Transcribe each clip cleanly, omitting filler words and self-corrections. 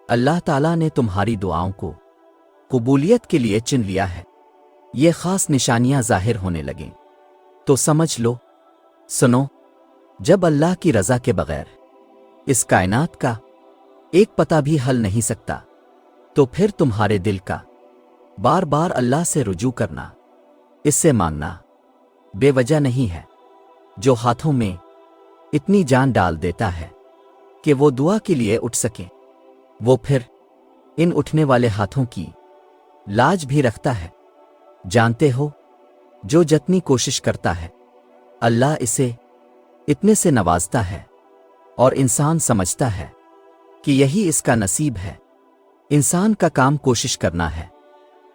اللہ تعالیٰ نے تمہاری دعاؤں کو قبولیت کے لیے چن لیا ہے۔ یہ خاص نشانیاں ظاہر ہونے لگیں تو سمجھ لو، سنو، جب اللہ کی رضا کے بغیر اس کائنات کا ایک پتہ بھی حل نہیں سکتا، تو پھر تمہارے دل کا بار بار اللہ سے رجوع کرنا، اس سے مانگنا بے وجہ نہیں ہے۔ جو ہاتھوں میں اتنی جان ڈال دیتا ہے کہ وہ دعا کے لیے اٹھ سکیں، وہ پھر ان اٹھنے والے ہاتھوں کی لاج بھی رکھتا ہے۔ جانتے ہو، جو جتنی کوشش کرتا ہے اللہ اسے اتنے سے نوازتا ہے، اور انسان سمجھتا ہے کہ یہی اس کا نصیب ہے۔ انسان کا کام کوشش کرنا ہے،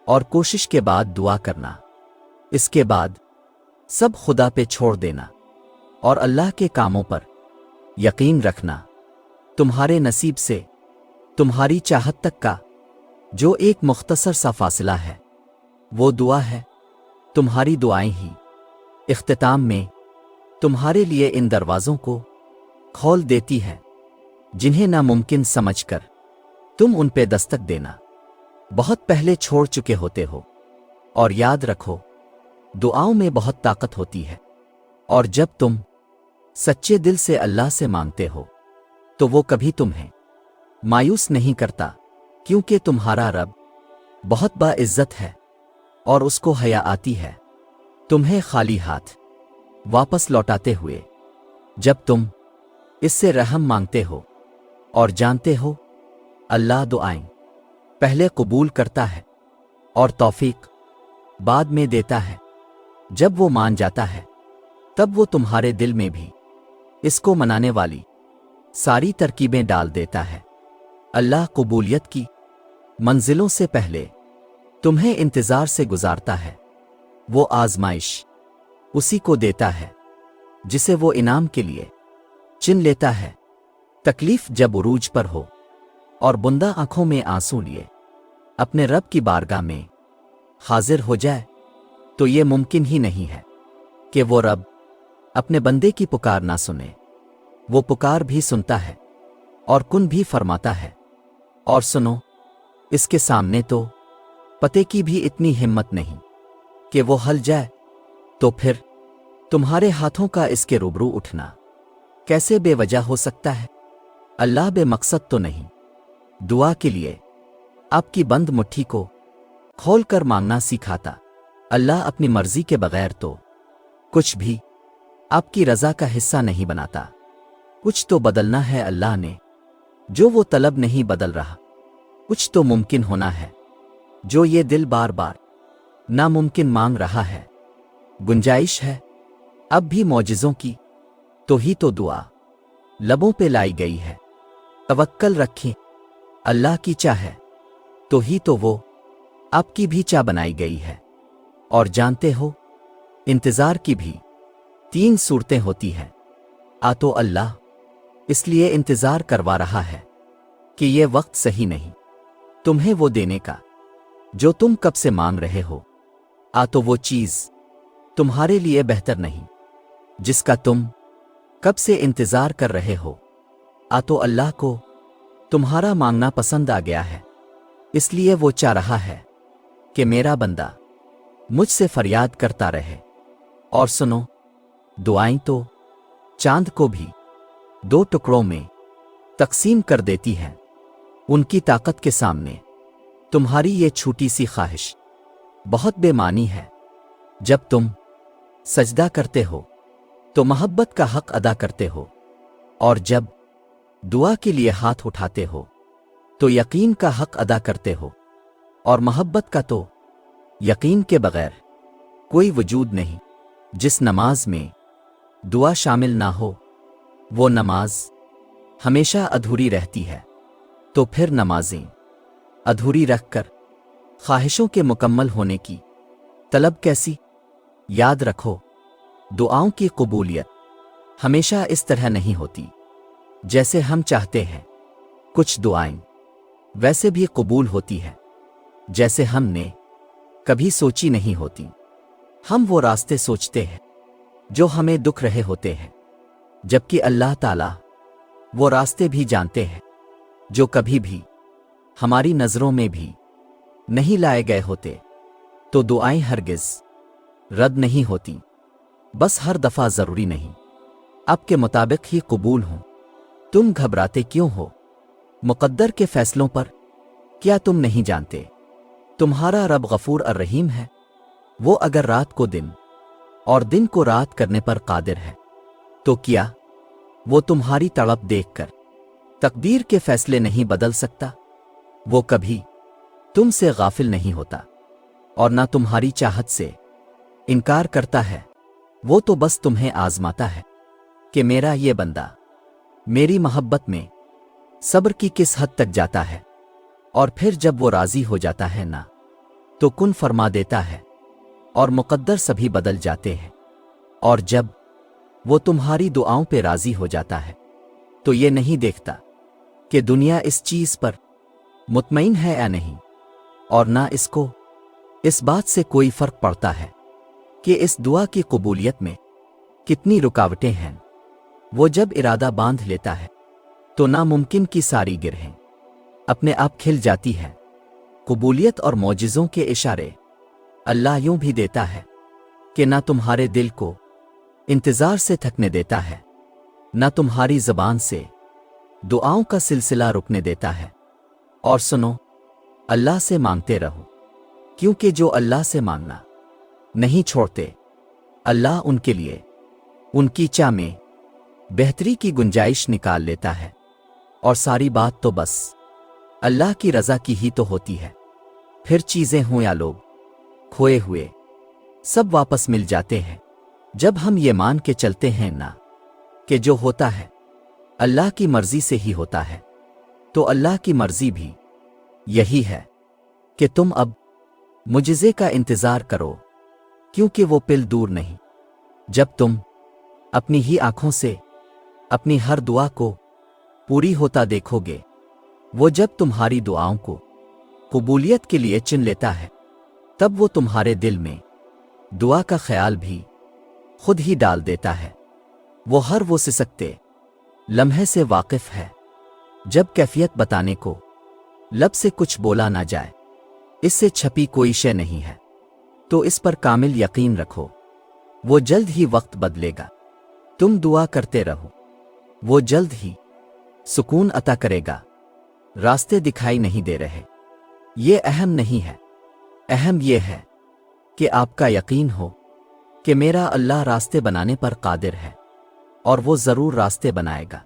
اور کوشش کے بعد دعا کرنا، اس کے بعد سب خدا پہ چھوڑ دینا اور اللہ کے کاموں پر یقین رکھنا۔ تمہارے نصیب سے تمہاری چاہت تک کا جو ایک مختصر سا فاصلہ ہے، وہ دعا ہے۔ تمہاری دعائیں ہی اختتام میں تمہارے لیے ان دروازوں کو کھول دیتی ہے جنہیں ناممکن سمجھ کر تم ان پہ دستک دینا بہت پہلے چھوڑ چکے ہوتے ہو۔ اور یاد رکھو، دعاؤں میں بہت طاقت ہوتی ہے، اور جب تم سچے دل سے اللہ سے مانگتے ہو تو وہ کبھی تمہیں مایوس نہیں کرتا، کیونکہ تمہارا رب بہت باعزت ہے اور اس کو حیا آتی ہے تمہیں خالی ہاتھ واپس لوٹاتے ہوئے۔ جب تم اس سے رحم مانگتے ہو اور جانتے ہو اللہ دعائیں پہلے قبول کرتا ہے اور توفیق بعد میں دیتا ہے، جب وہ مان جاتا ہے تب وہ تمہارے دل میں بھی اس کو منانے والی ساری ترکیبیں ڈال دیتا ہے۔ اللہ قبولیت کی منزلوں سے پہلے تمہیں انتظار سے گزارتا ہے۔ وہ آزمائش اسی کو دیتا ہے جسے وہ انعام کے لیے چن لیتا ہے۔ تکلیف جب عروج پر ہو اور بندہ آنکھوں میں آنسو لیے اپنے رب کی بارگاہ میں حاضر ہو جائے، تو یہ ممکن ہی نہیں ہے کہ وہ رب اپنے بندے کی پکار نہ سنے۔ وہ پکار بھی سنتا ہے اور کن بھی فرماتا ہے۔ اور سنو، اس کے سامنے تو پتے کی بھی اتنی ہمت نہیں کہ وہ ہل جائے، تو پھر تمہارے ہاتھوں کا اس کے روبرو اٹھنا کیسے بے وجہ ہو سکتا ہے؟ اللہ بے مقصد تو نہیں۔ دعا کے لیے آپ کی بند مٹھی کو کھول کر مانگنا سکھاتا۔ اللہ اپنی مرضی کے بغیر تو کچھ بھی آپ کی رضا کا حصہ نہیں بناتا۔ کچھ تو بدلنا ہے اللہ نے جو وہ طلب نہیں بدل رہا، کچھ تو ممکن ہونا ہے جو یہ دل بار بار ناممکن مانگ رہا ہے۔ گنجائش ہے اب بھی معجزوں کی، تو ہی تو دعا لبوں پہ لائی گئی ہے۔ توکل رکھیں، اللہ کی چاہ ہے تو ہی تو وہ آپ کی بھی چاہ بنائی گئی ہے۔ اور جانتے ہو، انتظار کی بھی 3 صورتیں ہوتی ہیں۔ تو اللہ اس لیے انتظار کروا رہا ہے کہ یہ وقت صحیح نہیں تمہیں وہ دینے کا جو تم کب سے مانگ رہے ہو۔ تو وہ چیز تمہارے لیے بہتر نہیں جس کا تم کب سے انتظار کر رہے ہو۔ تو اللہ کو تمہارا مانگنا پسند آ گیا ہے، اس لیے وہ چاہ رہا ہے کہ میرا بندہ مجھ سے فریاد کرتا رہے۔ اور سنو، دعائیں تو چاند کو بھی 2 ٹکڑوں میں تقسیم کر دیتی ہیں۔ ان کی طاقت کے سامنے تمہاری یہ چھوٹی سی خواہش بہت بے معنی ہے۔ جب تم سجدہ کرتے ہو تو محبت کا حق ادا کرتے ہو، اور جب دعا کے لیے ہاتھ اٹھاتے ہو تو یقین کا حق ادا کرتے ہو، اور محبت کا تو یقین کے بغیر کوئی وجود نہیں۔ جس نماز میں دعا شامل نہ ہو وہ نماز ہمیشہ ادھوری رہتی ہے۔ تو پھر نمازیں ادھوری رکھ کر خواہشوں کے مکمل ہونے کی طلب کیسی؟ یاد رکھو، دعاؤں کی قبولیت ہمیشہ اس طرح نہیں ہوتی جیسے ہم چاہتے ہیں۔ کچھ دعائیں ویسے بھی قبول ہوتی ہیں جیسے ہم نے کبھی سوچی نہیں ہوتی۔ ہم وہ راستے سوچتے ہیں جو ہمیں دکھ رہے ہوتے ہیں، جبکہ اللہ تعالیٰ وہ راستے بھی جانتے ہیں جو کبھی بھی ہماری نظروں میں بھی نہیں لائے گئے ہوتے تو دعائیں ہرگز رد نہیں ہوتی، بس ہر دفعہ ضروری نہیں اب کے مطابق ہی قبول ہوں۔ تم گھبراتے کیوں ہو مقدر کے فیصلوں پر؟ کیا تم نہیں جانتے تمہارا رب غفور الرحیم ہے؟ وہ اگر رات کو دن اور دن کو رات کرنے پر قادر ہے تو کیا وہ تمہاری تڑپ دیکھ کر تقدیر کے فیصلے نہیں بدل سکتا؟ وہ کبھی تم سے غافل نہیں ہوتا اور نہ تمہاری چاہت سے انکار کرتا ہے، وہ تو بس تمہیں آزماتا ہے کہ میرا یہ بندہ میری محبت میں صبر کی کس حد تک جاتا ہے، اور پھر جب وہ راضی ہو جاتا ہے نا تو کن فرما دیتا ہے اور مقدر سبھی بدل جاتے ہیں، اور جب وہ تمہاری دعاؤں پہ راضی ہو جاتا ہے تو یہ نہیں دیکھتا کہ دنیا اس چیز پر مطمئن ہے یا نہیں، اور نہ اس کو اس بات سے کوئی فرق پڑتا ہے کہ اس دعا کی قبولیت میں کتنی رکاوٹیں ہیں۔ وہ جب ارادہ باندھ لیتا ہے تو ناممکن کی ساری گرہیں اپنے آپ کھل جاتی ہے۔ قبولیت اور معجزوں کے اشارے اللہ یوں بھی دیتا ہے کہ نہ تمہارے دل کو انتظار سے تھکنے دیتا ہے، نہ تمہاری زبان سے دعاؤں کا سلسلہ رکنے دیتا ہے۔ اور سنو، اللہ سے مانگتے رہو، کیونکہ جو اللہ سے مانگنا نہیں چھوڑتے اللہ ان کے لیے ان کی چاہ میں بہتری کی گنجائش نکال لیتا ہے، اور ساری بات تو بس اللہ کی رضا کی ہی تو ہوتی ہے۔ پھر چیزیں ہوں یا لوگ کھوئے ہوئے سب واپس مل جاتے ہیں جب ہم یہ مان کے چلتے ہیں نا کہ جو ہوتا ہے اللہ کی مرضی سے ہی ہوتا ہے، تو اللہ کی مرضی بھی یہی ہے کہ تم اب معجزے کا انتظار کرو، کیونکہ وہ پل دور نہیں جب تم اپنی ہی آنکھوں سے اپنی ہر دعا کو پوری ہوتا دیکھو گے۔ وہ جب تمہاری دعاؤں کو قبولیت کے لیے چن لیتا ہے تب وہ تمہارے دل میں دعا کا خیال بھی خود ہی ڈال دیتا ہے۔ وہ ہر وہ سسکتے لمحے سے واقف ہے جب کیفیت بتانے کو لب سے کچھ بولا نہ جائے، اس سے چھپی کوئی شے نہیں ہے، تو اس پر کامل یقین رکھو، وہ جلد ہی وقت بدلے گا۔ تم دعا کرتے رہو، وہ جلد ہی سکون عطا کرے گا۔ راستے دکھائی نہیں دے رہے یہ اہم نہیں ہے، اہم یہ ہے کہ آپ کا یقین ہو کہ میرا اللہ راستے بنانے پر قادر ہے، اور وہ ضرور راستے بنائے گا۔